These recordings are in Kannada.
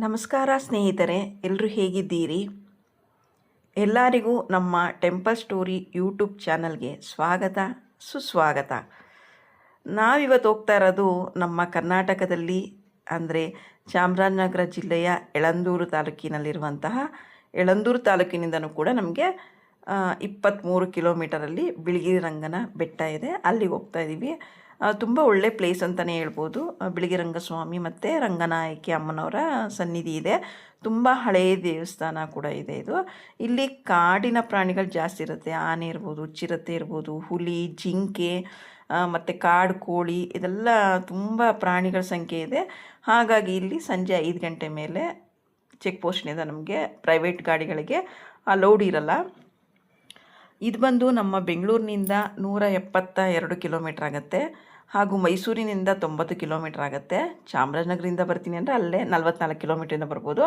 ನಮಸ್ಕಾರ ಸ್ನೇಹಿತರೆ, ಎಲ್ಲರೂ ಹೇಗಿದ್ದೀರಿ? ಎಲ್ಲರಿಗೂ ನಮ್ಮ ಟೆಂಪಲ್ ಸ್ಟೋರಿ ಯೂಟ್ಯೂಬ್ ಚಾನಲ್ಗೆ ಸ್ವಾಗತ ಸುಸ್ವಾಗತ. ನಾವಿವತ್ತು ಹೋಗ್ತಾ ಇರೋದು ನಮ್ಮ ಕರ್ನಾಟಕದಲ್ಲಿ, ಅಂದರೆ ಚಾಮರಾಜನಗರ ಜಿಲ್ಲೆಯ ಯಳಂದೂರು ತಾಲೂಕಿನಲ್ಲಿರುವಂತಹ ಯಳಂದೂರು ತಾಲೂಕಿನಿಂದನೂ ಕೂಡ ನಮಗೆ 23 ಕಿಲೋಮೀಟರಲ್ಲಿ ಬಿಳಿಗಿರಿ ರಂಗನ ಬೆಟ್ಟ ಇದೆ. ಅಲ್ಲಿಗೆ ಹೋಗ್ತಾ ಇದ್ದೀವಿ. ತುಂಬ ಒಳ್ಳೆ ಪ್ಲೇಸ್ ಅಂತಲೇ ಹೇಳ್ಬೋದು. ಬಿಳಿಗಿರಂಗಸ್ವಾಮಿ ಮತ್ತು ರಂಗನಾಯಕಿ ಅಮ್ಮನವರ ಸನ್ನಿಧಿ ಇದೆ. ತುಂಬ ಹಳೆಯ ದೇವಸ್ಥಾನ ಕೂಡ ಇದೆ ಇದು. ಇಲ್ಲಿ ಕಾಡಿನ ಪ್ರಾಣಿಗಳು ಜಾಸ್ತಿ ಇರುತ್ತೆ. ಆನೆ ಇರ್ಬೋದು, ಚಿರತೆ ಇರ್ಬೋದು, ಹುಲಿ, ಜಿಂಕೆ ಮತ್ತು ಕಾಡು ಕೋಳಿ, ಇದೆಲ್ಲ ತುಂಬ ಪ್ರಾಣಿಗಳ ಸಂಖ್ಯೆ ಇದೆ. ಹಾಗಾಗಿ ಇಲ್ಲಿ ಸಂಜೆ 5 ಗಂಟೆ ಮೇಲೆ ಚೆಕ್ ಪೋಸ್ಟ್ನಿಂದ ನಮಗೆ ಪ್ರೈವೇಟ್ ಗಾಡಿಗಳಿಗೆ ಅಲೌಡ್ ಇರಲ್ಲ. ಇದು ಬಂದು ನಮ್ಮ ಬೆಂಗಳೂರಿನಿಂದ 172 ಕಿಲೋಮೀಟ್ರ್ ಆಗುತ್ತೆ, ಹಾಗೂ ಮೈಸೂರಿನಿಂದ 90 ಕಿಲೋಮೀಟ್ರ್ ಆಗುತ್ತೆ. ಚಾಮರಾಜನಗರದಿಂದ ಬರ್ತೀನಿ ಅಂದರೆ ಅಲ್ಲೇ 44 ಕಿಲೋಮೀಟ್ರಿಂದ ಬರ್ಬೋದು.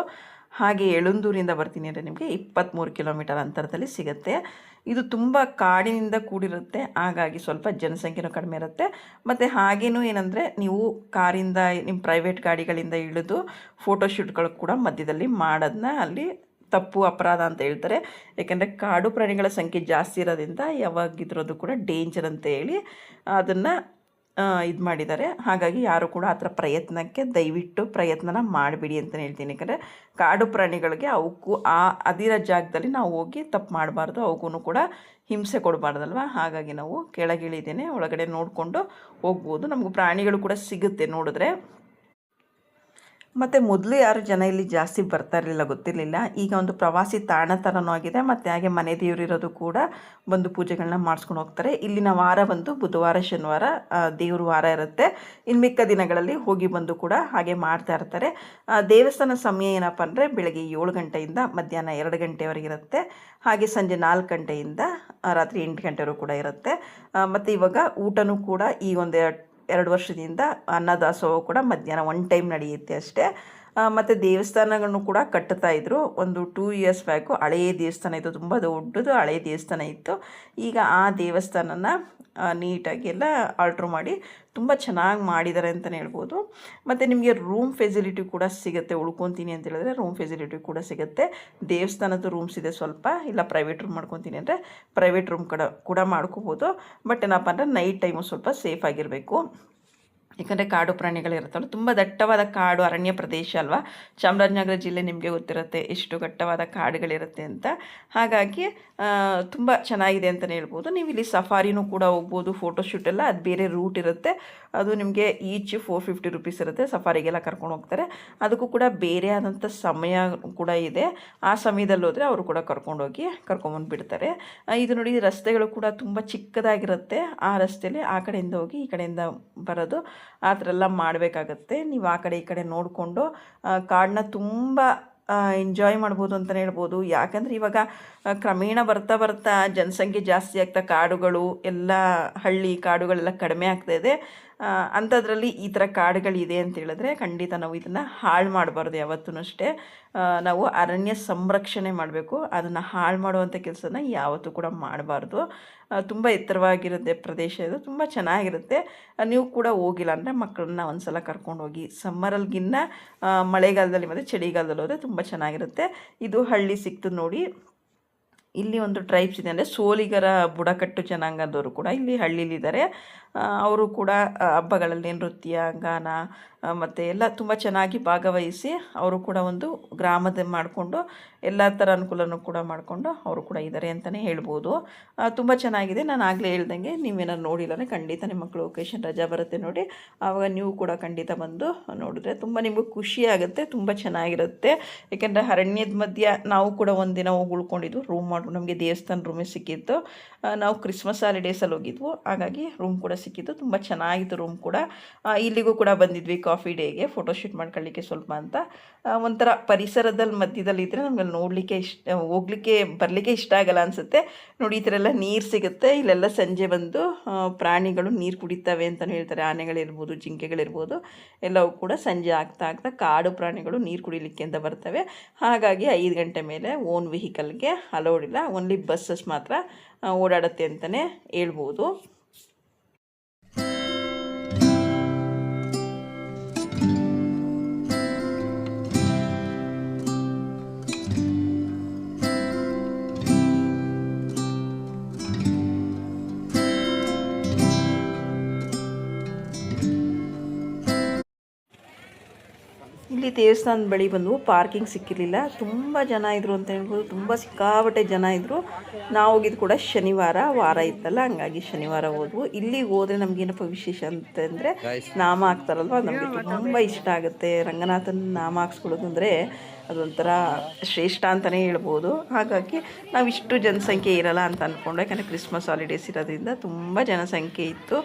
ಹಾಗೆ ಯಳಂದೂರಿಂದ ಬರ್ತೀನಿ ಅಂದರೆ ನಿಮಗೆ 23 ಕಿಲೋಮೀಟರ್ ಅಂತರದಲ್ಲಿ ಸಿಗುತ್ತೆ. ಇದು ತುಂಬ ಕಾಡಿನಿಂದ ಕೂಡಿರುತ್ತೆ, ಹಾಗಾಗಿ ಸ್ವಲ್ಪ ಜನಸಂಖ್ಯೆನೂ ಕಡಿಮೆ ಇರುತ್ತೆ. ಮತ್ತು ಹಾಗೇನೂ ಏನಂದರೆ, ನೀವು ಕಾರಿಂದ ನಿಮ್ಮ ಪ್ರೈವೇಟ್ ಗಾಡಿಗಳಿಂದ ಇಳಿದು ಫೋಟೋಶೂಟ್ಗಳು ಕೂಡ ಮಧ್ಯದಲ್ಲಿ ಮಾಡೋದನ್ನ ಅಲ್ಲಿ ತಪ್ಪು, ಅಪರಾಧ ಅಂತ ಹೇಳ್ತಾರೆ. ಯಾಕೆಂದರೆ ಕಾಡು ಪ್ರಾಣಿಗಳ ಸಂಖ್ಯೆ ಜಾಸ್ತಿ ಇರೋದ್ರಿಂದ ಯಾವಾಗಿದ್ರದ್ದು ಕೂಡ ಡೇಂಜರ್ ಅಂತ ಹೇಳಿ ಅದನ್ನು ಇದು ಮಾಡಿದ್ದಾರೆ. ಹಾಗಾಗಿ ಯಾರು ಕೂಡ ಆ ಥರ ದಯವಿಟ್ಟು ಪ್ರಯತ್ನನ ಮಾಡಿಬಿಡಿ ಅಂತಲೇ ಹೇಳ್ತೀನಿ. ಯಾಕಂದರೆ ಕಾಡು ಪ್ರಾಣಿಗಳಿಗೆ ಅವಕ್ಕೂ ಅದಿರೋ ಜಾಗದಲ್ಲಿ ನಾವು ಹೋಗಿ ತಪ್ಪು ಮಾಡಬಾರ್ದು, ಅವಕ್ಕೂ ಕೂಡ ಹಿಂಸೆ ಕೊಡಬಾರ್ದಲ್ವ. ಹಾಗಾಗಿ ನಾವು ಕೆಳಗಿಳಿದೇನೆ ಒಳಗಡೆ ನೋಡಿಕೊಂಡು ಹೋಗ್ಬೋದು. ನಮಗೂ ಪ್ರಾಣಿಗಳು ಕೂಡ ಸಿಗುತ್ತೆ ನೋಡಿದ್ರೆ. ಮತ್ತು ಮೊದಲು ಯಾರು ಜನ ಇಲ್ಲಿ ಜಾಸ್ತಿ ಬರ್ತಾ ಇರಲಿಲ್ಲ, ಗೊತ್ತಿರಲಿಲ್ಲ. ಈಗ ಒಂದು ಪ್ರವಾಸಿ ತಾಣ ಥರನೂ ಆಗಿದೆ. ಮತ್ತು ಹಾಗೆ ಮನೆ ದೇವರಿರೋದು ಕೂಡ ಬಂದು ಪೂಜೆಗಳನ್ನ ಮಾಡಿಸ್ಕೊಂಡು ಹೋಗ್ತಾರೆ. ಇಲ್ಲಿನ ವಾರ ಬಂದು ಬುಧವಾರ, ಶನಿವಾರ ದೇವ್ರ ವಾರ ಇರುತ್ತೆ. ಇನ್ನು ಮಿಕ್ಕ ದಿನಗಳಲ್ಲಿ ಹೋಗಿ ಬಂದು ಕೂಡ ಹಾಗೆ ಮಾಡ್ತಾ ಇರ್ತಾರೆ. ದೇವಸ್ಥಾನ ಸಮಯ ಏನಪ್ಪ ಅಂದರೆ ಬೆಳಗ್ಗೆ 7 ಗಂಟೆಯಿಂದ ಮಧ್ಯಾಹ್ನ 2 ಗಂಟೆವರೆಗೆ ಇರುತ್ತೆ. ಹಾಗೆ ಸಂಜೆ 4 ಗಂಟೆಯಿಂದ ರಾತ್ರಿ 8 ಗಂಟೆವರೆಗೂ ಕೂಡ ಇರುತ್ತೆ. ಮತ್ತು ಇವಾಗ ಊಟನೂ ಕೂಡ ಈ ಒಂದು 2 ವರ್ಷದಿಂದ ಅನ್ನದಾಸೋಹ ಕೂಡ ಮಧ್ಯಾಹ್ನ 1 ಟೈಮ್ ನಡೆಯುತ್ತೆ ಅಷ್ಟೇ. ಮತ್ತು ದೇವಸ್ಥಾನಗಳನ್ನು ಕೂಡ ಕಟ್ಟುತ್ತಾ-ಇದ್ರು. ಒಂದು 2 ಇಯರ್ಸ್ ಬ್ಯಾಕು ಹಳೆಯ ದೇವಸ್ಥಾನ ಇತ್ತು, ತುಂಬ ದೊಡ್ಡದು ಹಳೆಯ ದೇವಸ್ಥಾನ ಇತ್ತು. ಈಗ ಆ ದೇವಸ್ಥಾನನ ನೀಟಾಗಿ ಎಲ್ಲ ಆಲ್ಟ್ರ್ ಮಾಡಿ ತುಂಬ ಚೆನ್ನಾಗಿ ಮಾಡಿದ್ದಾರೆ ಅಂತಲೇ ಹೇಳ್ಬೋದು. ಮತ್ತು ನಿಮಗೆ ರೂಮ್ ಫೆಸಿಲಿಟಿ ಕೂಡ ಸಿಗುತ್ತೆ. ಉಳ್ಕೊತೀನಿ ಅಂತ ಹೇಳಿದ್ರೆ ರೂಮ್ ಫೆಸಿಲಿಟಿ ಕೂಡ ಸಿಗುತ್ತೆ. ದೇವಸ್ಥಾನದ ರೂಮ್ಸ್ ಇದೆ ಸ್ವಲ್ಪ, ಇಲ್ಲ ಪ್ರೈವೇಟ್ ರೂಮ್ ಮಾಡ್ಕೊತೀನಿ ಅಂದರೆ ಪ್ರೈವೇಟ್ ರೂಮ್ ಕೂಡ ಮಾಡ್ಕೋಬೋದು. ಬಟ್ ಏನಪ್ಪ ಅಂದರೆ ನೈಟ್ ಟೈಮು ಸ್ವಲ್ಪ ಸೇಫ್ ಆಗಿರಬೇಕು. ಯಾಕಂದರೆ ಕಾಡು ಪ್ರಾಣಿಗಳಿರುತ್ತಲ್ಲ, ತುಂಬ ದಟ್ಟವಾದ ಕಾಡು ಅರಣ್ಯ ಪ್ರದೇಶ ಅಲ್ವಾ. ಚಾಮರಾಜನಗರ ಜಿಲ್ಲೆ ನಿಮಗೆ ಗೊತ್ತಿರುತ್ತೆ ಎಷ್ಟು ದಟ್ಟವಾದ ಕಾಡುಗಳಿರುತ್ತೆ ಅಂತ. ಹಾಗಾಗಿ ತುಂಬ ಚೆನ್ನಾಗಿದೆ ಅಂತಲೇ ಹೇಳ್ಬೋದು. ನೀವು ಇಲ್ಲಿ ಸಫಾರಿನೂ ಕೂಡ ಹೋಗ್ಬೋದು. ಫೋಟೋಶೂಟ್ ಎಲ್ಲ ಅದು ಬೇರೆ ರೂಟ್ ಇರುತ್ತೆ. ಅದು ನಿಮಗೆ ಈಚ್ 450 ರೂಪೀಸ್ ಇರುತ್ತೆ. ಸಫಾರಿಗೆಲ್ಲ ಕರ್ಕೊಂಡು ಹೋಗ್ತಾರೆ. ಅದಕ್ಕೂ ಕೂಡ ಬೇರೆ ಆದಂಥ ಸಮಯ ಕೂಡ ಇದೆ. ಆ ಸಮಯದಲ್ಲಿ ಹೋದರೆ ಅವರು ಕೂಡ ಕರ್ಕೊಂಬಂದುಬಿಡ್ತಾರೆ. ಇದು ನೋಡಿ, ರಸ್ತೆಗಳು ಕೂಡ ತುಂಬ ಚಿಕ್ಕದಾಗಿರುತ್ತೆ. ಆ ರಸ್ತೆಯಲ್ಲಿ ಆ ಕಡೆಯಿಂದ ಹೋಗಿ ಈ ಕಡೆಯಿಂದ ಬರೋದು, ಆ ಥರ ಎಲ್ಲ ಮಾಡಬೇಕಾಗತ್ತೆ. ನೀವು ಆ ಕಡೆ ಈ ಕಡೆ ನೋಡಿಕೊಂಡು ಕಾಡನ್ನ ತುಂಬ ಎಂಜಾಯ್ ಮಾಡ್ಬೋದು ಅಂತಲೇ ಹೇಳ್ಬೋದು. ಯಾಕಂದರೆ ಇವಾಗ ಕ್ರಮೇಣ ಬರ್ತಾ ಬರ್ತಾ ಜನಸಂಖ್ಯೆ ಜಾಸ್ತಿ ಆಗ್ತಾ ಕಾಡುಗಳು ಎಲ್ಲ ಹಳ್ಳಿ ಕಾಡುಗಳೆಲ್ಲ ಕಡಿಮೆ ಆಗ್ತಾಯಿದೆ. ಅಂಥದ್ರಲ್ಲಿ ಈ ಥರ ಕಾಡುಗಳಿದೆ ಅಂತ ಹೇಳಿದ್ರೆ ಖಂಡಿತ ನಾವು ಇದನ್ನು ಹಾಳು ಮಾಡಬಾರ್ದು. ಯಾವತ್ತೂ ಅಷ್ಟೇ ನಾವು ಅರಣ್ಯ ಸಂರಕ್ಷಣೆ ಮಾಡಬೇಕು. ಅದನ್ನು ಹಾಳು ಮಾಡುವಂಥ ಕೆಲಸನ ಯಾವತ್ತೂ ಕೂಡ ಮಾಡಬಾರ್ದು. ತುಂಬ ಎತ್ತರವಾಗಿರುತ್ತೆ ಪ್ರದೇಶ, ಇದು ತುಂಬ ಚೆನ್ನಾಗಿರುತ್ತೆ. ನೀವು ಕೂಡ ಹೋಗಿಲ್ಲ ಅಂದರೆ ಮಕ್ಕಳನ್ನ ಒಂದು ಸಲ ಕರ್ಕೊಂಡೋಗಿ. ಸಮ್ಮರಲ್ಗಿನ್ನ ಮಳೆಗಾಲದಲ್ಲಿ ಮತ್ತು ಚಳಿಗಾಲದಲ್ಲಿ ಹೋದರೆ ತುಂಬ ಚೆನ್ನಾಗಿರುತ್ತೆ. ಇದು ಹಳ್ಳಿ ಸಿಕ್ತು ನೋಡಿ. ಇಲ್ಲಿ ಒಂದು ಟ್ರೈಬ್ಸ್ ಇದೆ, ಅಂದರೆ ಸೋಲಿಗರ ಬುಡಕಟ್ಟು ಜನಾಂಗದವರು ಕೂಡ ಇಲ್ಲಿ ಹಳ್ಳಿಲಿದ್ದಾರೆ. ಅವರು ಕೂಡ ಹಬ್ಬಗಳಲ್ಲಿ ನೃತ್ಯ, ಗಾನ ಮತ್ತು ಎಲ್ಲ ತುಂಬ ಚೆನ್ನಾಗಿ ಭಾಗವಹಿಸಿ ಅವರು ಕೂಡ ಒಂದು ಗ್ರಾಮದ ಮಾಡಿಕೊಂಡು ಎಲ್ಲ ಥರ ಅನುಕೂಲನೂ ಕೂಡ ಮಾಡಿಕೊಂಡು ಅವರು ಕೂಡ ಇದ್ದಾರೆ ಅಂತಲೇ ಹೇಳ್ಬೋದು. ತುಂಬ ಚೆನ್ನಾಗಿದೆ. ನಾನು ಆಗಲೇ ಹೇಳ್ದಂಗೆ ನೀವೇನಾದ್ರು ನೋಡಿಲ್ಲ ಖಂಡಿತ ನಿಮ್ಮ ಮಕ್ಕಳು ಒಕೇಶನ್ ರಜಾ ಬರುತ್ತೆ ನೋಡಿ, ಆವಾಗ ನೀವು ಕೂಡ ಖಂಡಿತ ಬಂದು ನೋಡಿದ್ರೆ ತುಂಬ ನಿಮಗೂ ಖುಷಿಯಾಗುತ್ತೆ, ತುಂಬ ಚೆನ್ನಾಗಿರುತ್ತೆ. ಯಾಕೆಂದರೆ ಅರಣ್ಯದ ಮಧ್ಯೆ ನಾವು ಕೂಡ ಒಂದಿನ ಹೋಗಿ ಉಳ್ಕೊಂಡಿದ್ವು. ರೂಮ್ ಮಾಡ್ಕೊಂಡು ನಮಗೆ ದೇವಸ್ಥಾನ ರೂಮೇ ಸಿಕ್ಕಿತ್ತು. ನಾವು ಕ್ರಿಸ್ಮಸ್ ಹಾಲಿಡೇಸಲ್ಲಿ ಹೋಗಿದ್ವು, ಹಾಗಾಗಿ ರೂಮ್ ಕೂಡ ಸಿಕ್ಕಿತ್ತು. ತುಂಬ ಚೆನ್ನಾಗಿತ್ತು ರೂಮ್ ಕೂಡ. ಇಲ್ಲಿಗೂ ಕೂಡ ಬಂದಿದ್ವಿ ಕಾಫಿ ಡೇಗೆ, ಫೋಟೋಶೂಟ್ ಮಾಡ್ಕೊಳ್ಳಿಕ್ಕೆ ಸ್ವಲ್ಪ ಅಂತ. ಒಂಥರ ಪರಿಸರದಲ್ಲಿ ಮಧ್ಯದಲ್ಲಿದ್ದರೆ ನಮಗೆ ನೋಡಲಿಕ್ಕೆ ಬರಲಿಕ್ಕೆ ಇಷ್ಟ ಆಗಲ್ಲ ಅನಿಸುತ್ತೆ ನೋಡಿ. ಈ ಥರ ಎಲ್ಲ ನೀರು ಸಿಗುತ್ತೆ. ಇಲ್ಲೆಲ್ಲ ಸಂಜೆ ಬಂದು ಪ್ರಾಣಿಗಳು ನೀರು ಕುಡಿತವೆ ಅಂತಲೂ ಹೇಳ್ತಾರೆ. ಆನೆಗಳಿರ್ಬೋದು, ಜಿಂಕೆಗಳಿರ್ಬೋದು, ಎಲ್ಲವೂ ಕೂಡ ಸಂಜೆ ಆಗ್ತಾ ಕಾಡು ಪ್ರಾಣಿಗಳು ನೀರು ಕುಡಿಲಿಕ್ಕೆ ಅಂತ ಬರ್ತವೆ. ಹಾಗಾಗಿ 5 ಗಂಟೆ ಮೇಲೆ ಓನ್ ವೆಹಿಕಲ್ಗೆ ಅಲೌಡ್ ಇಲ್ಲ, ಓನ್ಲಿ ಬಸ್ಸಸ್ ಮಾತ್ರ ಓಡಾಡುತ್ತೆ ಅಂತಲೇ ಹೇಳ್ಬೋದು. ಇಲ್ಲಿ ದೇವಸ್ಥಾನದ ಬಳಿ ಬಂದು ಪಾರ್ಕಿಂಗ್ ಸಿಕ್ಕಿರಲಿಲ್ಲ, ತುಂಬ ಜನ ಇದ್ದರು ಅಂತ ಹೇಳ್ಬೋದು. ತುಂಬ ಸಿಕ್ಕಾಪಟ್ಟೆ ಜನ ಇದ್ದರು. ನಾವು ಹೋಗಿದ್ದು ಕೂಡ ಶನಿವಾರ, ವಾರ ಇತ್ತಲ್ಲ, ಹಂಗಾಗಿ ಶನಿವಾರ ಹೋದ್ವು. ಇಲ್ಲಿಗೆ ಹೋದರೆ ನಮಗೇನಪ್ಪ ವಿಶೇಷ ಅಂತಂದರೆ ನಾಮ ಹಾಕ್ತಾರಲ್ವ, ನಮಗೆ ತುಂಬ ಇಷ್ಟ ಆಗುತ್ತೆ. ರಂಗನಾಥನ ನಾಮ ಹಾಕ್ಸ್ಕೊಳ್ಳೋದು ಅಂದರೆ ಅದೊಂಥರ ಶ್ರೇಷ್ಠ ಅಂತಲೇ ಹೇಳ್ಬೋದು. ಹಾಗಾಗಿ ನಾವು ಇಷ್ಟು ಜನಸಂಖ್ಯೆ ಇರಲ್ಲ ಅಂತ ಅಂದ್ಕೊಂಡು, ಯಾಕಂದರೆ ಕ್ರಿಸ್ಮಸ್ ಹಾಲಿಡೇಸ್ ಇರೋದ್ರಿಂದ ತುಂಬ ಜನಸಂಖ್ಯೆ ಇತ್ತು,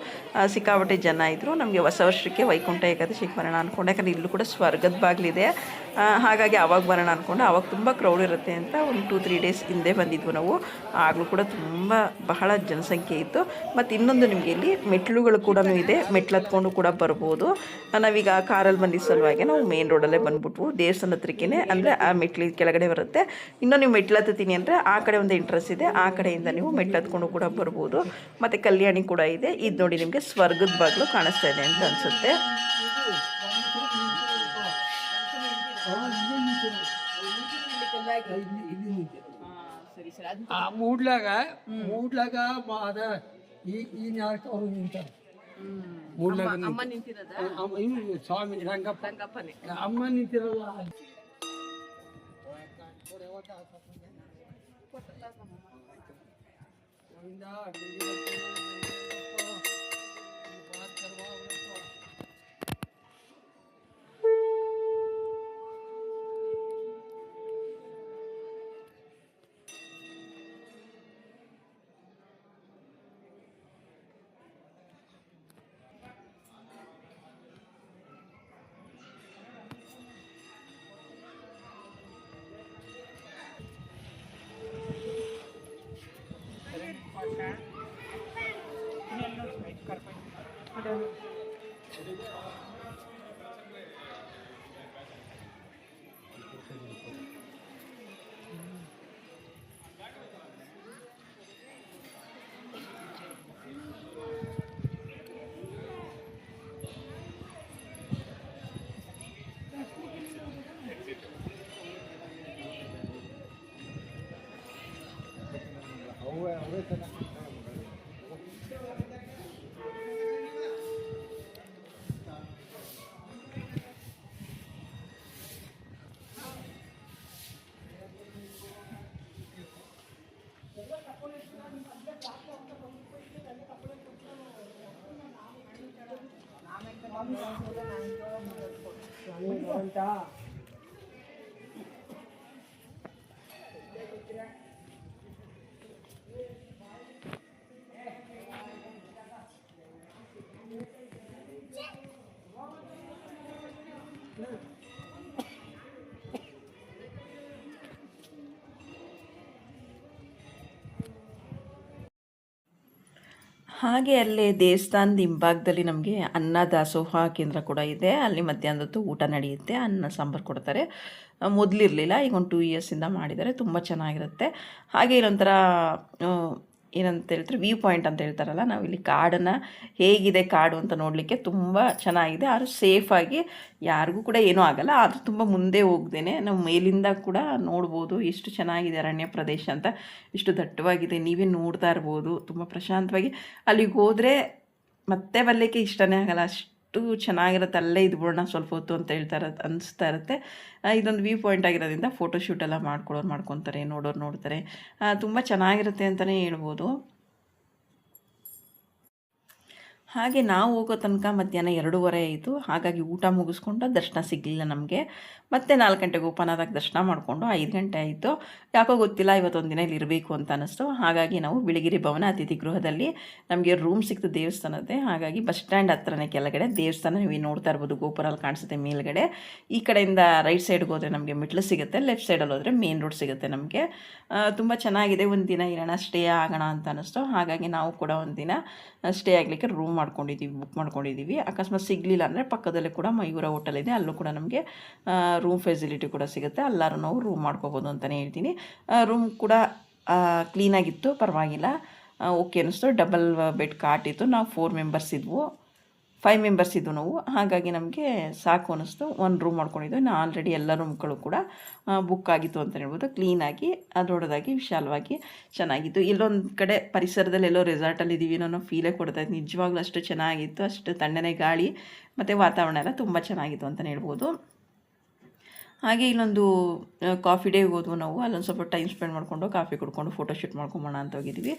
ಸಿಕ್ಕಾಪಟ್ಟೆ ಜನ ಇದ್ದರು. ನಮಗೆ ಹೊಸ ವರ್ಷಕ್ಕೆ ವೈಕುಂಠ ಏಕಾದಶಿಗೆ ಬರೋಣ ಅಂದ್ಕೊಂಡು, ಯಾಕಂದರೆ ಇಲ್ಲೂ ಕೂಡ ಸ್ವರ್ಗದ ಬಾಗಿಲಿದೆ, ಹಾಗಾಗಿ ಆವಾಗ ಬರೋಣ ಅಂದ್ಕೊಂಡು. ಆವಾಗ ತುಂಬ ಕ್ರೌಡ್ ಇರುತ್ತೆ ಅಂತ ಒಂದು 2-3 ಡೇಸ್ ಹಿಂದೆ ಬಂದಿದ್ವು ನಾವು. ಆಗಲೂ ಕೂಡ ತುಂಬ ಬಹಳ ಜನಸಂಖ್ಯೆ ಇತ್ತು. ಮತ್ತು ಇನ್ನೊಂದು ನಿಮಗೆ ಇಲ್ಲಿ ಮೆಟ್ಲುಗಳು ಕೂಡ ಇದೆ, ಮೆಟ್ಲು ಹತ್ಕೊಂಡು ಕೂಡ ಬರ್ಬೋದು. ನಾವೀಗ ಕಾರಲ್ಲಿ ಬಂದಿದ್ದ ಸಲುವಾಗಿ ನಾವು ಮೇನ್ ರೋಡಲ್ಲೇ ಬಂದ್ಬಿಟ್ವು, ದೇವಸ್ಥಾನ ಹತ್ರಕ್ಕೇ, ಅಂದರೆ ಆ ಮೆಟ್ಲು ಕೆಳಗಡೆ ಬರುತ್ತೆ. ಇನ್ನೂ ನೀವು ಮೆಟ್ಲು ಹತ್ತೀನಿ ಅಂದರೆ ಆ ಕಡೆ ಒಂದು ಎಂಟ್ರೆನ್ಸ್ ಇದೆ, ಆ ಕಡೆಯಿಂದ ನೀವು ಮೆಟ್ಲು ಹತ್ಕೊಂಡು ಕೂಡ ಬರ್ಬೋದು. ಮತ್ತು ಕಲ್ಯಾಣಿ ಕೂಡ ಇದೆ. ಇದು ನೋಡಿ ನಿಮಗೆ ಸ್ವರ್ಗದ ಬಾಗಿಲು ಕಾಣಿಸ್ತಾ ಇದೆ ಅಂತ ಅನಿಸುತ್ತೆ. ಮೂಡ್ಲಾಗ ಅದ ಈ ಅವ್ರು ನಿಂತಾರೆ. ಸ್ವಾಮಿ ರಂಗಪ್ಪನೇ ಅಮ್ಮ ನಿಂತಿರಲ್ಲ. ಹಾಗೆ ಅಲ್ಲೇ ದೇವಸ್ಥಾನದ ಹಿಂಭಾಗದಲ್ಲಿ ನಮಗೆ ಅನ್ನ ದಾಸೋಹ ಕೇಂದ್ರ ಕೂಡ ಇದೆ. ಅಲ್ಲಿ ಮಧ್ಯಾಹ್ನದೊತ್ತು ಊಟ ನಡೆಯುತ್ತೆ, ಅನ್ನ ಸಾಂಬಾರು ಕೊಡ್ತಾರೆ. ಮೊದಲಿರಲಿಲ್ಲ, ಈಗ ಒಂದು 2 ಇಯರ್ಸಿಂದ ಮಾಡಿದ್ದಾರೆ, ತುಂಬ ಚೆನ್ನಾಗಿರುತ್ತೆ. ಹಾಗೆ ಇಲ್ಲೊಂಥರ ಏನಂತ ಹೇಳ್ತಾರೆ, ವ್ಯೂ ಪಾಯಿಂಟ್ ಅಂತ ಹೇಳ್ತಾರಲ್ಲ, ನಾವಿಲ್ಲಿ ಕಾಡನ್ನು ಹೇಗಿದೆ ಕಾಡು ಅಂತ ನೋಡಲಿಕ್ಕೆ ತುಂಬ ಚೆನ್ನಾಗಿದೆ. ಆದರೂ ಸೇಫಾಗಿ ಯಾರಿಗೂ ಕೂಡ ಏನೂ ಆಗಲ್ಲ. ಆದರೂ ತುಂಬ ಮುಂದೆ ಹೋಗ್ದೇನೆ ನಾವು ಮೇಲಿಂದ ಕೂಡ ನೋಡ್ಬೋದು ಎಷ್ಟು ಚೆನ್ನಾಗಿದೆ ಅರಣ್ಯ ಪ್ರದೇಶ ಅಂತ. ಇಷ್ಟು ದಟ್ಟವಾಗಿದೆ, ನೀವೇ ನೋಡ್ತಾ ಇರ್ಬೋದು. ತುಂಬ ಪ್ರಶಾಂತವಾಗಿ ಅಲ್ಲಿಗೆ ಹೋದರೆ ಮತ್ತೆ ಬರಲಿಕ್ಕೆ ಇಷ್ಟನೇ ಆಗಲ್ಲ, ಅಷ್ಟು ಚೆನ್ನಾಗಿರುತ್ತೆ. ಅಲ್ಲೇ ಇದ್ಬಿಡೋಣ ಸ್ವಲ್ಪ ಹೊತ್ತು ಅಂತ ಅನಿಸ್ತಾ ಇರುತ್ತೆ. ಇದೊಂದು ವ್ಯೂ ಪಾಯಿಂಟ್ ಆಗಿರೋದ್ರಿಂದ ಫೋಟೋಶೂಟ್ ಎಲ್ಲ ಮಾಡ್ಕೊತಾರೆ, ನೋಡೋರು ನೋಡ್ತಾರೆ. ತುಂಬ ಚೆನ್ನಾಗಿರುತ್ತೆ ಅಂತಲೇ ಹೇಳ್ಬೋದು. ಹಾಗೆ ನಾವು ಹೋಗೋ ತನಕ ಮಧ್ಯಾಹ್ನ 2:30 ಆಯಿತು. ಹಾಗಾಗಿ ಊಟ ಮುಗಿಸ್ಕೊಂಡು ದರ್ಶನ ಸಿಗಲಿಲ್ಲ ನಮಗೆ. ಮತ್ತೆ 4 ಗಂಟೆಗೆ ಓಪನ್ ಆದಾಗ ದರ್ಶನ ಮಾಡಿಕೊಂಡು 5 ಗಂಟೆ ಆಯಿತು. ಯಾಕೋ ಗೊತ್ತಿಲ್ಲ, ಇವತ್ತೊಂದು ದಿನ ಇಲ್ಲಿ ಇರಬೇಕು ಅಂತ ಅನ್ನಿಸ್ತು. ಹಾಗಾಗಿ ನಾವು ಬಿಳಿಗಿರಿ ಭವನ ಅತಿಥಿ ಗೃಹದಲ್ಲಿ ನಮಗೆ ರೂಮ್ ಸಿಕ್ತು ದೇವಸ್ಥಾನದ್ದೇ. ಹಾಗಾಗಿ ಬಸ್ ಸ್ಟ್ಯಾಂಡ್ ಹತ್ರನೇ ಕೆಳಗಡೆ ದೇವಸ್ಥಾನ ನೀವು ನೋಡ್ತಾ ಇರ್ಬೋದು, ಗೋಪುರಲ್ಲಿ ಕಾಣಿಸುತ್ತೆ ಮೇಲ್ಗಡೆ. ಈ ಕಡೆಯಿಂದ ರೈಟ್ ಸೈಡ್ಗೆ ಹೋದರೆ ನಮಗೆ ಮೆಟ್ಲು ಸಿಗುತ್ತೆ, ಲೆಫ್ಟ್ ಸೈಡಲ್ಲಿ ಹೋದರೆ ಮೇನ್ ರೋಡ್ ಸಿಗುತ್ತೆ ನಮಗೆ. ತುಂಬ ಚೆನ್ನಾಗಿದೆ. ಒಂದು ದಿನ ಇರೋಣ, ಸ್ಟೇ ಆಗೋಣ ಅಂತ ಅನ್ನಿಸ್ತು. ಹಾಗಾಗಿ ನಾವು ಕೂಡ ಒಂದು ದಿನ ಸ್ಟೇ ಆಗಲಿಕ್ಕೆ ರೂಮ್ ಬುಕ್ ಮಾಡ್ಕೊಂಡಿದ್ದೀವಿ. ಅಕಸ್ಮಾತ್ ಸಿಗಲಿಲ್ಲ ಅಂದರೆ ಪಕ್ಕದಲ್ಲೇ ಕೂಡ ಮಯೂರ ಹೋಟೆಲ್ ಇದೆ, ಅಲ್ಲೂ ಕೂಡ ನಮಗೆ ರೂಮ್ ಫೆಸಿಲಿಟಿ ಕೂಡ ಸಿಗುತ್ತೆ. ಎಲ್ಲರೂ ನಾವು ರೂಮ್ ಮಾಡ್ಕೋಬೋದು ಅಂತಲೇ ಹೇಳ್ತೀನಿ. ರೂಮ್ ಕೂಡ ಕ್ಲೀನಾಗಿತ್ತು, ಪರವಾಗಿಲ್ಲ, ಓಕೆ ಅನ್ನಿಸ್ತು. ಡಬಲ್ ಬೆಡ್ ಕಾಟ್ ಇತ್ತು. ನಾವು 4 ಮೆಂಬರ್ಸ್ ಇದ್ವು, 5 ಮೆಂಬರ್ಸ್ ಇದ್ವು ನಾವು. ಹಾಗಾಗಿ ನಮಗೆ ಸಾಕು ಅನ್ನಿಸ್ತು. ಒಂದು ರೂಮ್ ಮಾಡ್ಕೊಂಡಿದ್ವಿ. ನಾನು ಆಲ್ರೆಡಿ ಎಲ್ಲ ರೂಮ್ಗಳು ಕೂಡ ಬುಕ್ ಆಗಿತ್ತು ಅಂತ ಹೇಳ್ಬೋದು. ಕ್ಲೀನಾಗಿ, ದೊಡ್ಡದಾಗಿ, ವಿಶಾಲವಾಗಿ ಚೆನ್ನಾಗಿತ್ತು. ಇಲ್ಲೊಂದು ಕಡೆ ಪರಿಸರದಲ್ಲಿ ಎಲ್ಲೋ ರೆಸಾರ್ಟಲ್ಲಿ ಇದ್ದೀವಿ ಅನ್ನೋ ಫೀಲೇ ಕೊಡ್ತಾಯಿತ್ತು. ನಿಜವಾಗ್ಲೂ ಅಷ್ಟು ಚೆನ್ನಾಗಿತ್ತು. ಅಷ್ಟು ತಣ್ಣನೆ ಗಾಳಿ ಮತ್ತು ವಾತಾವರಣ ಎಲ್ಲ ತುಂಬ ಚೆನ್ನಾಗಿತ್ತು ಅಂತಲೇ ಹೇಳ್ಬೋದು. ಹಾಗೆ ಇಲ್ಲೊಂದು ಕಾಫಿ ಡೇಗೆ ಹೋದ್ವು ನಾವು. ಅಲ್ಲೊಂದು ಸ್ವಲ್ಪ ಟೈಮ್ ಸ್ಪೆಂಡ್ ಮಾಡಿಕೊಂಡು ಕಾಫಿ ಕುಡ್ಕೊಂಡು ಫೋಟೋಶೂಟ್ ಮಾಡ್ಕೊಂಬೋಣ ಅಂತ ಹೋಗಿದ್ದೀವಿ.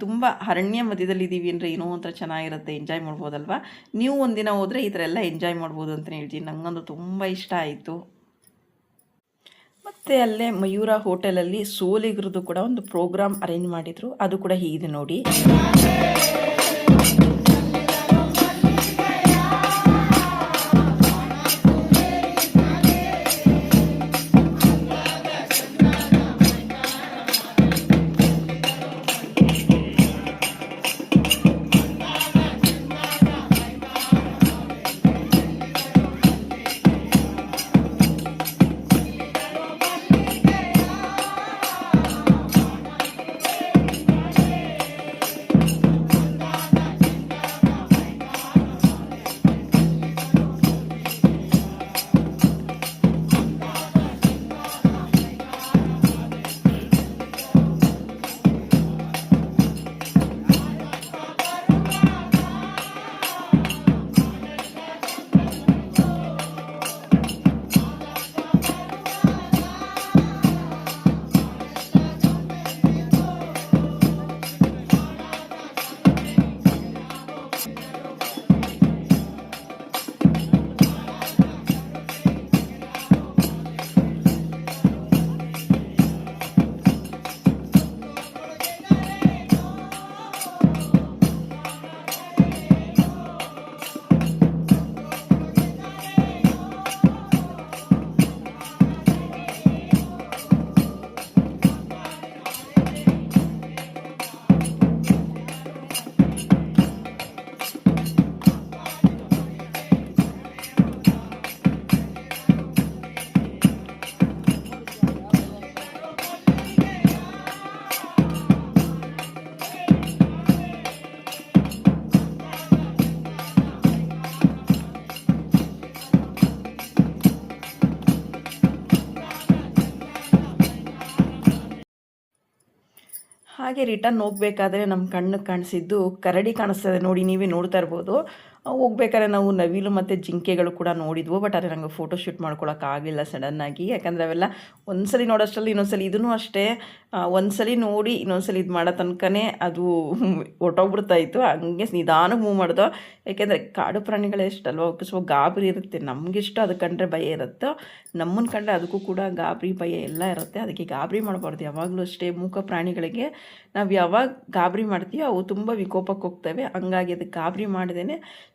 ತುಂಬ ಅರಣ್ಯ ಮಧ್ಯದಲ್ಲಿದ್ದೀವಿ ಅಂದರೆ ಏನೋ ಒಂಥರ ಚೆನ್ನಾಗಿರುತ್ತೆ, ಎಂಜಾಯ್ ಮಾಡ್ಬೋದಲ್ವ. ನೀವು ಒಂದಿನ ಹೋದರೆ ಈ ಥರ ಎಲ್ಲ ಎಂಜಾಯ್ ಮಾಡ್ಬೋದು ಅಂತಲೇ ಹೇಳ್ತೀನಿ. ನನಗಂತೂ ತುಂಬ ಇಷ್ಟ ಆಯಿತು. ಮತ್ತು ಅಲ್ಲೇ ಮಯೂರ ಹೋಟೆಲಲ್ಲಿ ಸೋಲಿಗರದ್ದು ಕೂಡ ಒಂದು ಪ್ರೋಗ್ರಾಮ್ ಅರೇಂಜ್ ಮಾಡಿದರು. ಅದು ಕೂಡ ಹೀಗಿದೆ ನೋಡಿ. ಹಾಗೆ ರಿಟರ್ನ್ ಹೋಗ್ಬೇಕಾದ್ರೆ ನಮ್ಮ ಕಣ್ಣು ಕಾಣಿಸಿದ್ದು ಕರಡಿ ಕಾಣಿಸ್ತದೆ ನೋಡಿ, ನೀವೇ ನೋಡ್ತಾ ಇರ್ಬೋದು. ಹೋಗ್ಬೇಕಾದ್ರೆ ನಾವು ನವಿಲು ಮತ್ತು ಜಿಂಕೆಗಳು ಕೂಡ ನೋಡಿದ್ವು. ಬಟ್ ಆದರೆ ನನಗೆ ಫೋಟೋಶೂಟ್ ಮಾಡ್ಕೊಳಕ್ಕಾಗಲಿಲ್ಲ ಸಡನ್ನಾಗಿ, ಯಾಕಂದರೆ ಅವೆಲ್ಲ ಒಂದ್ಸಲಿ ನೋಡೋಷ್ಟರಲ್ಲಿ ಇನ್ನೊಂದ್ಸಲಿ ಇದೂ ಅಷ್ಟೇ ಒಂದ್ಸಲಿ ನೋಡಿ ಇನ್ನೊಂದ್ಸಲಿ ಇದು ಮಾಡೋ ತನಕನೇ ಅದು ಹೊರ್ಟೋಗ್ಬಿಡ್ತಾಯಿತ್ತು. ಹಂಗೆ ನಿಧಾನಕ್ಕೆ ಮೂವ್ ಮಾಡ್ದೋ, ಯಾಕೆಂದರೆ ಕಾಡು ಪ್ರಾಣಿಗಳು ಎಷ್ಟಲ್ವ ಅವಕ್ಕೆ ಸ್ವಲ್ಪ ಗಾಬರಿ ಇರುತ್ತೆ. ನಮಗಿಷ್ಟು ಅದು ಕಂಡ್ರೆ ಭಯ ಇರುತ್ತೆ, ನಮ್ಮನ್ನು ಕಂಡ್ರೆ ಅದಕ್ಕೂ ಕೂಡ ಗಾಬರಿ ಭಯ ಎಲ್ಲ ಇರುತ್ತೆ. ಅದಕ್ಕೆ ಗಾಬರಿ ಮಾಡಬಾರ್ದು ಯಾವಾಗಲೂ ಅಷ್ಟೇ. ಮೂಕ ಪ್ರಾಣಿಗಳಿಗೆ ನಾವು ಯಾವಾಗ ಗಾಬರಿ ಮಾಡ್ತೀವೋ ಅವು ತುಂಬ ವಿಕೋಪಕ್ಕೆ ಹೋಗ್ತವೆ. ಹಂಗಾಗಿ ಅದಕ್ಕೆ ಗಾಬರಿ ಮಾಡ್ದೇ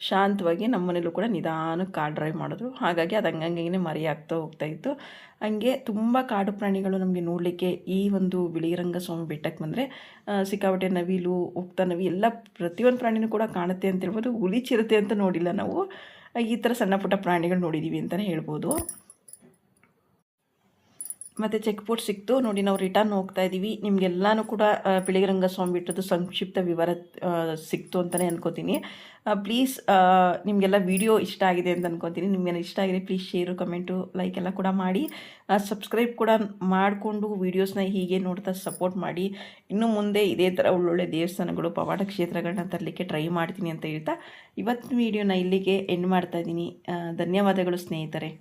ಶಾಂತವಾಗಿ ನಮ್ಮ ಮನೇಲೂ ಕೂಡ ನಿಧಾನಕ್ಕೆ ಕಾರ್ ಡ್ರೈವ್ ಮಾಡಿದ್ರು. ಹಾಗಾಗಿ ಅದು ಹಂಗಂಗೆ ಮರೆಯಾಗ್ತಾ ಹೋಗ್ತಾಯಿತ್ತು. ಹಂಗೆ ತುಂಬ ಕಾಡು ಪ್ರಾಣಿಗಳು ನಮಗೆ ನೋಡಲಿಕ್ಕೆ ಈ ಒಂದು ಬಿಳಿರಂಗ ಸ್ವಾಮಿ ಬೆಟ್ಟಕ್ಕೆ ಬಂದರೆ ಸಿಕ್ಕಾಪಟ್ಟೆ ನವಿಲು, ನವಿ ಎಲ್ಲ ಪ್ರತಿಯೊಂದು ಪ್ರಾಣಿನೂ ಕೂಡ ಕಾಣುತ್ತೆ ಅಂತ ಹೇಳ್ಬೋದು. ಹುಲಿ ಚಿರತೆ ಅಂತ ನೋಡಿಲ್ಲ ನಾವು, ಈ ಥರ ಸಣ್ಣ ಪುಟ್ಟ ಪ್ರಾಣಿಗಳು ನೋಡಿದ್ದೀವಿ ಅಂತಲೇ ಹೇಳ್ಬೋದು. ಮತ್ತು ಚೆಕ್ ಪೋಸ್ಟ್ ಸಿಕ್ತು ನೋಡಿ. ನಾವು ರಿಟರ್ನ್ ಹೋಗ್ತಾ ಇದ್ದೀವಿ. ನಿಮಗೆಲ್ಲನೂ ಕೂಡ ಬಿಳಿರಂಗ ಸ್ವಾಮಿ ಬೆಟ್ಟದ್ದು ಸಂಕ್ಷಿಪ್ತ ವಿವರ ಸಿಕ್ತು ಅಂತಲೇ ಅನ್ಕೋತೀನಿ. ಪ್ಲೀಸ್ ನಿಮಗೆಲ್ಲ ವಿಡಿಯೋ ಇಷ್ಟ ಆಗಿದೆ ಅಂತ ಅನ್ಕೋತೀನಿ. ನಿಮಗೆಲ್ಲ ಇಷ್ಟ ಆಗಿದೆ ಪ್ಲೀಸ್ ಶೇರು, ಕಮೆಂಟು, ಲೈಕ್ ಎಲ್ಲ ಕೂಡ ಮಾಡಿ. ಸಬ್ಸ್ಕ್ರೈಬ್ ಕೂಡ ಮಾಡಿಕೊಂಡು ವೀಡಿಯೋಸ್ನ ಹೀಗೆ ನೋಡ್ತಾ ಸಪೋರ್ಟ್ ಮಾಡಿ. ಇನ್ನು ಮುಂದೆ ಇದೇ ಥರ ಒಳ್ಳೊಳ್ಳೆ ದೇವಸ್ಥಾನಗಳು, ಪವಾಡ ಕ್ಷೇತ್ರಗಳನ್ನ ತರಲಿಕ್ಕೆ ಟ್ರೈ ಮಾಡ್ತೀನಿ ಅಂತ ಹೇಳ್ತಾ ಇವತ್ತಿನ ವೀಡಿಯೋನ ಇಲ್ಲಿಗೆ ಎಂಡ್ ಮಾಡ್ತಾ ಇದ್ದೀನಿ. ಧನ್ಯವಾದಗಳು ಸ್ನೇಹಿತರೆ.